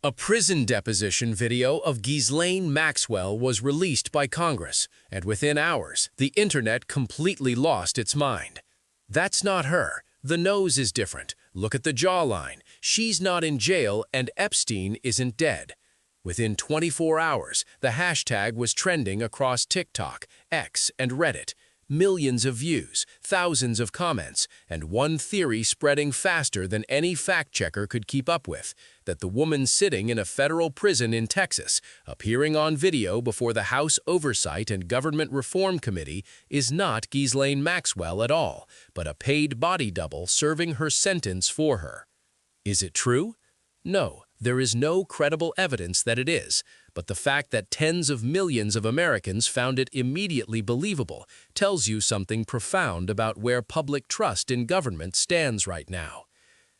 A prison deposition video of Ghislaine Maxwell was released by Congress, and within hours, the internet completely lost its mind. That's not her. The nose is different. Look at the jawline. She's not in jail, and Epstein isn't dead. Within 24 hours, the hashtag was trending across TikTok, X, and Reddit. Millions of views, thousands of comments, and one theory spreading faster than any fact-checker could keep up with, that the woman sitting in a federal prison in Texas, appearing on video before the House Oversight and Government Reform Committee, is not Ghislaine Maxwell at all, but a paid body double serving her sentence for her. Is it true? No, there is no credible evidence that it is, but the fact that tens of millions of Americans found it immediately believable tells you something profound about where public trust in government stands right now.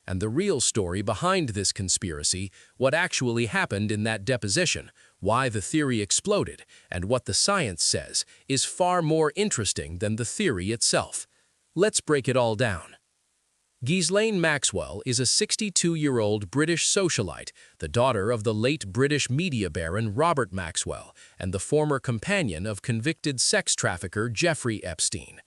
And the real story behind this conspiracy, what actually happened in that deposition, why the theory exploded, and what the science says, is far more interesting than the theory itself. Let's break it all down. Ghislaine Maxwell is a 62-year-old British socialite, the daughter of the late British media baron Robert Maxwell and the former companion of convicted sex trafficker Jeffrey Epstein.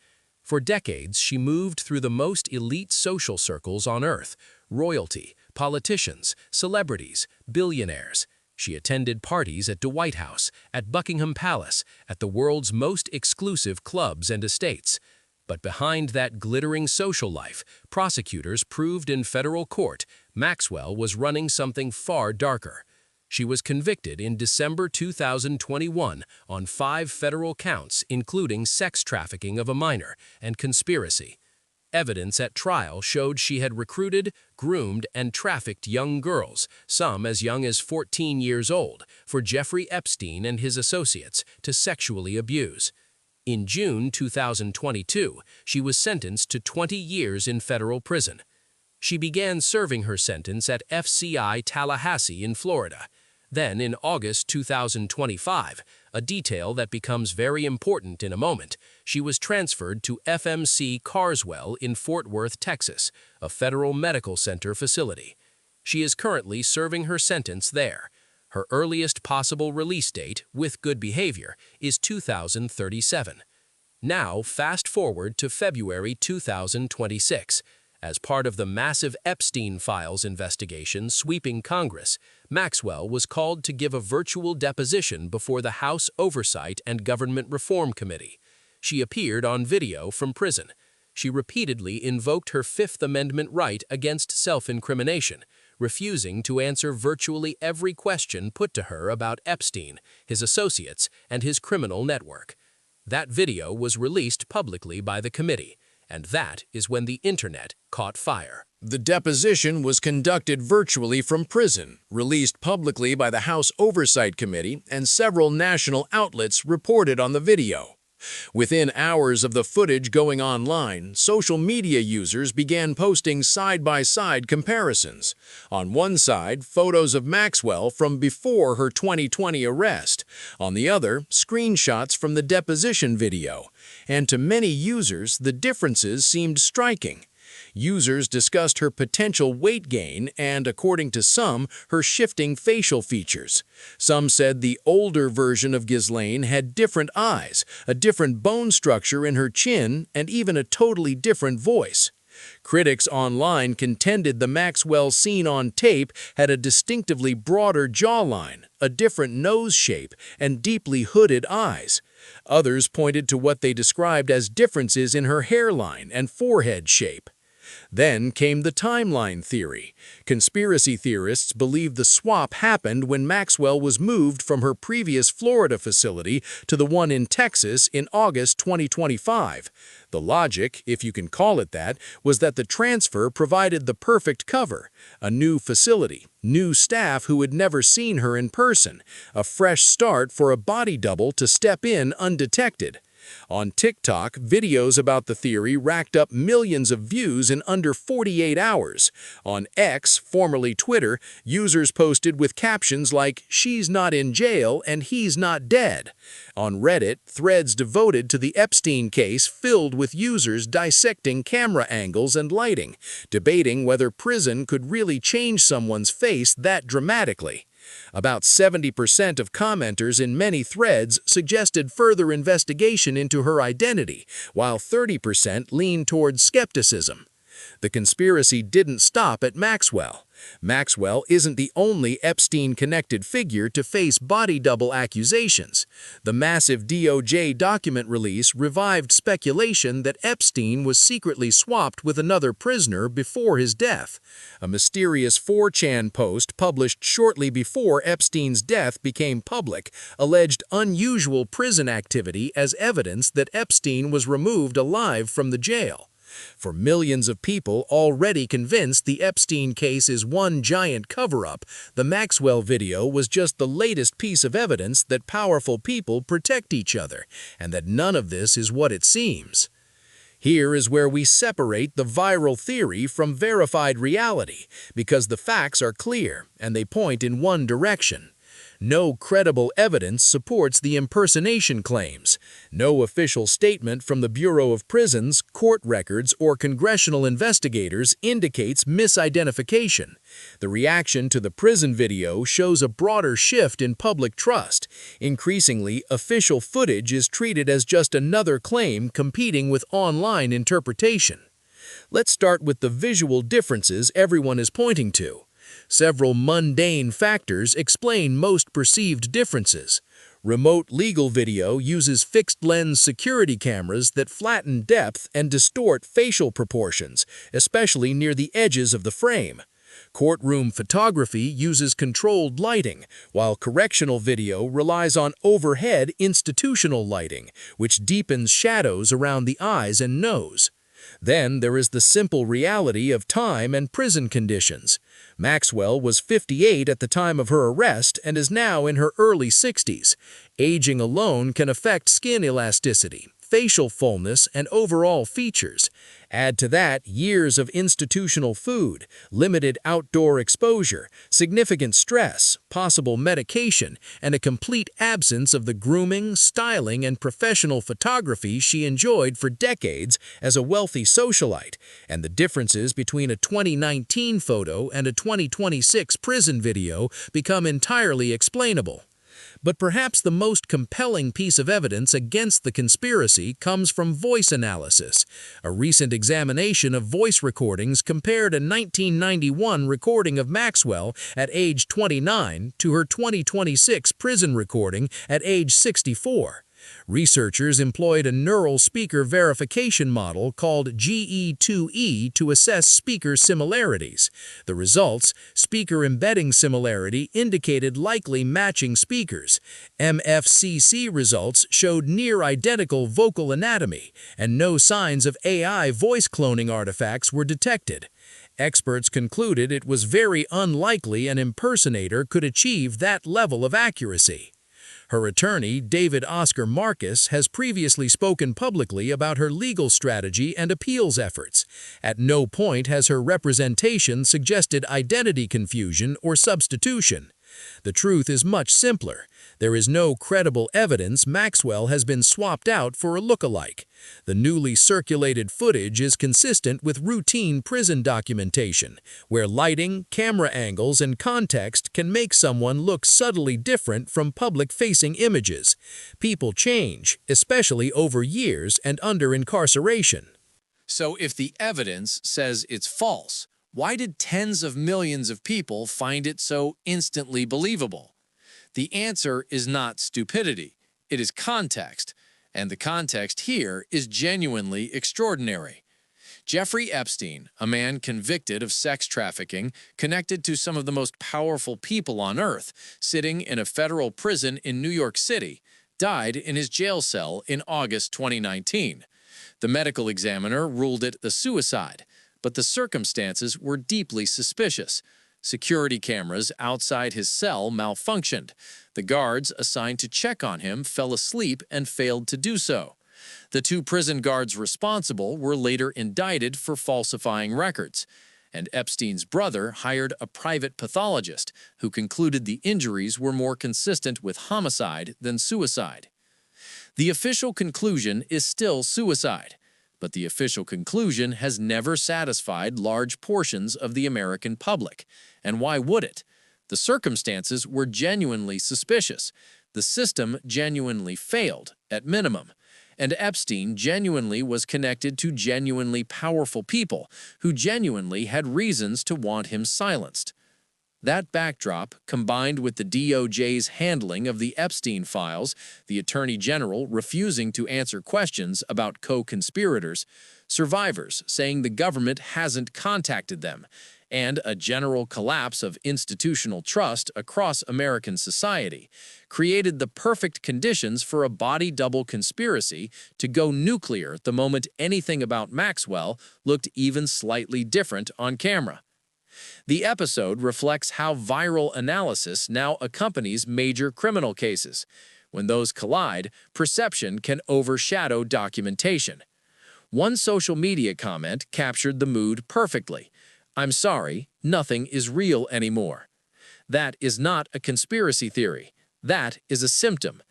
For decades, she moved through the most elite social circles on Earth: royalty, politicians, celebrities, billionaires. She attended parties at the White House, at Buckingham Palace, at the world's most exclusive clubs and estates. But behind that glittering social life, prosecutors proved in federal court Maxwell was running something far darker. She was convicted in December 2021 on 5 federal counts, including sex trafficking of a minor and conspiracy. Evidence at trial showed she had recruited, groomed, and trafficked young girls, some as young as 14 years old, for Jeffrey Epstein and his associates to sexually abuse. In June 2022, she was sentenced to 20 years in federal prison. She began serving her sentence at FCI Tallahassee in Florida. Then, in August 2025, a detail that becomes very important in a moment, she was transferred to FMC Carswell in Fort Worth, Texas, a federal medical center facility. She is currently serving her sentence there. Her earliest possible release date, with good behavior, is 2037. Now, fast forward to February 2026. As part of the massive Epstein Files investigation sweeping Congress, Maxwell was called to give a virtual deposition before the House Oversight and Government Reform Committee. She appeared on video from prison. She repeatedly invoked her Fifth Amendment right against self-incrimination, refusing to answer virtually every question put to her about Epstein, his associates, and his criminal network. That video was released publicly by the committee, and that is when the internet caught fire. The deposition was conducted virtually from prison, released publicly by the House Oversight Committee, and several national outlets reported on the video. Within hours of the footage going online, social media users began posting side-by-side comparisons. On one side, photos of Maxwell from before her 2020 arrest. On the other, screenshots from the deposition video. And to many users, the differences seemed striking. Users discussed her potential weight gain and, according to some, her shifting facial features. Some said the older version of Ghislaine had different eyes, a different bone structure in her chin, and even a totally different voice. Critics online contended the Maxwell seen on tape had a distinctively broader jawline, a different nose shape, and deeply hooded eyes. Others pointed to what they described as differences in her hairline and forehead shape. Then came the timeline theory. Conspiracy theorists believe the swap happened when Maxwell was moved from her previous Florida facility to the one in Texas in August 2025. The logic, if you can call it that, was that the transfer provided the perfect cover: a new facility, new staff who had never seen her in person, a fresh start for a body double to step in undetected. On TikTok, videos about the theory racked up millions of views in under 48 hours. On X, formerly Twitter, users posted with captions like, "She's not in jail and he's not dead." On Reddit, threads devoted to the Epstein case filled with users dissecting camera angles and lighting, debating whether prison could really change someone's face that dramatically. About 70% of commenters in many threads suggested further investigation into her identity, while 30% leaned toward skepticism. The conspiracy didn't stop at Maxwell. Maxwell isn't the only Epstein-connected figure to face body double accusations. The massive DOJ document release revived speculation that Epstein was secretly swapped with another prisoner before his death. A mysterious 4chan post published shortly before Epstein's death became public alleged unusual prison activity as evidence that Epstein was removed alive from the jail. For millions of people already convinced the Epstein case is one giant cover-up, the Maxwell video was just the latest piece of evidence that powerful people protect each other, and that none of this is what it seems. Here is where we separate the viral theory from verified reality, because the facts are clear and they point in one direction. No credible evidence supports the impersonation claims. No official statement from the Bureau of Prisons, court records, or congressional investigators indicates misidentification. The reaction to the prison video shows a broader shift in public trust. Increasingly, official footage is treated as just another claim competing with online interpretation. Let's start with the visual differences everyone is pointing to. Several mundane factors explain most perceived differences. Remote legal video uses fixed-lens security cameras that flatten depth and distort facial proportions, especially near the edges of the frame. Courtroom photography uses controlled lighting, while correctional video relies on overhead institutional lighting, which deepens shadows around the eyes and nose. Then there is the simple reality of time and prison conditions. Maxwell was 58 at the time of her arrest and is now in her early 60s. Aging alone can affect skin elasticity, facial fullness, and overall features. Add to that years of institutional food, limited outdoor exposure, significant stress, possible medication, and a complete absence of the grooming, styling, and professional photography she enjoyed for decades as a wealthy socialite, and the differences between a 2019 photo and a 2026 prison video become entirely explainable. But perhaps the most compelling piece of evidence against the conspiracy comes from voice analysis. A recent examination of voice recordings compared a 1991 recording of Maxwell at age 29 to her 2026 prison recording at age 64. Researchers employed a neural speaker verification model called GE2E to assess speaker similarities. The results, speaker embedding similarity, indicated likely matching speakers. MFCC results showed near-identical vocal anatomy, and no signs of AI voice cloning artifacts were detected. Experts concluded it was very unlikely an impersonator could achieve that level of accuracy. Her attorney, David Oscar Marcus, has previously spoken publicly about her legal strategy and appeals efforts. At no point has her representation suggested identity confusion or substitution. The truth is much simpler. There is no credible evidence Maxwell has been swapped out for a look-alike. The newly circulated footage is consistent with routine prison documentation, where lighting, camera angles, and context can make someone look subtly different from public-facing images. People change, especially over years and under incarceration. So if the evidence says it's false, why did tens of millions of people find it so instantly believable? The answer is not stupidity, it is context, and the context here is genuinely extraordinary. Jeffrey Epstein, a man convicted of sex trafficking, connected to some of the most powerful people on earth, sitting in a federal prison in New York City, died in his jail cell in August 2019. The medical examiner ruled it a suicide, but the circumstances were deeply suspicious. Security cameras outside his cell malfunctioned. The guards assigned to check on him fell asleep and failed to do so. The 2 prison guards responsible were later indicted for falsifying records, and Epstein's brother hired a private pathologist who concluded the injuries were more consistent with homicide than suicide. The official conclusion is still suicide, but the official conclusion has never satisfied large portions of the American public. And why would it? The circumstances were genuinely suspicious. The system genuinely failed, at minimum. And Epstein genuinely was connected to genuinely powerful people who genuinely had reasons to want him silenced. That backdrop, combined with the DOJ's handling of the Epstein files, the Attorney General refusing to answer questions about co-conspirators, survivors saying the government hasn't contacted them, and a general collapse of institutional trust across American society, created the perfect conditions for a body-double conspiracy to go nuclear the moment anything about Maxwell looked even slightly different on camera. The episode reflects how viral analysis now accompanies major criminal cases. When those collide, perception can overshadow documentation. One social media comment captured the mood perfectly. "I'm sorry, nothing is real anymore." That is not a conspiracy theory. That is a symptom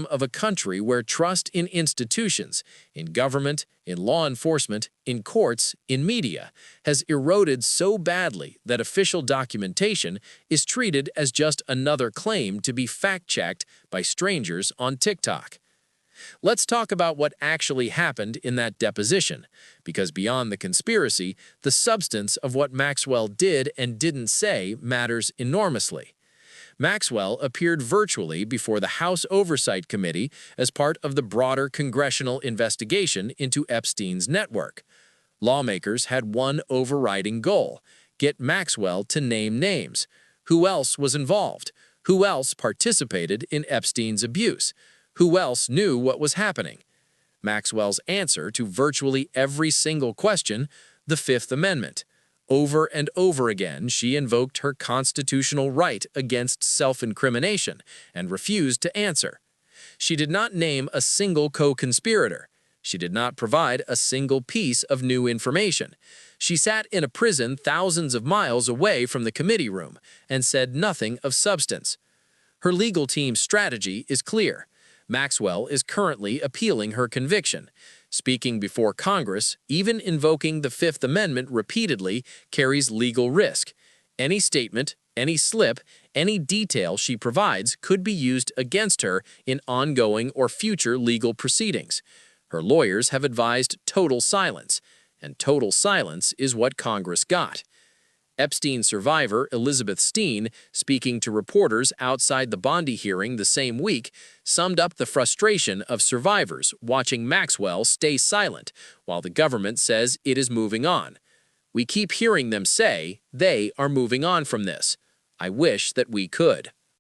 of a country where trust in institutions, in government, in law enforcement, in courts, in media, has eroded so badly that official documentation is treated as just another claim to be fact-checked by strangers on TikTok. Let's talk about what actually happened in that deposition, because beyond the conspiracy, the substance of what Maxwell did and didn't say matters enormously. Maxwell appeared virtually before the House Oversight Committee as part of the broader congressional investigation into Epstein's network. Lawmakers had one overriding goal: get Maxwell to name names. Who else was involved? Who else participated in Epstein's abuse? Who else knew what was happening? Maxwell's answer to virtually every single question: the Fifth Amendment. Over and over again, she invoked her constitutional right against self-incrimination and refused to answer. She did not name a single co-conspirator. She did not provide a single piece of new information. She sat in a prison thousands of miles away from the committee room and said nothing of substance. Her legal team's strategy is clear. Maxwell is currently appealing her conviction. Speaking before Congress, even invoking the Fifth Amendment repeatedly, carries legal risk. Any statement, any slip, any detail she provides could be used against her in ongoing or future legal proceedings. Her lawyers have advised total silence, and total silence is what Congress got. Epstein survivor Elizabeth Steen, speaking to reporters outside the Bondi hearing the same week, summed up the frustration of survivors watching Maxwell stay silent while the government says it is moving on. "We keep hearing them say they are moving on from this. I wish that we could."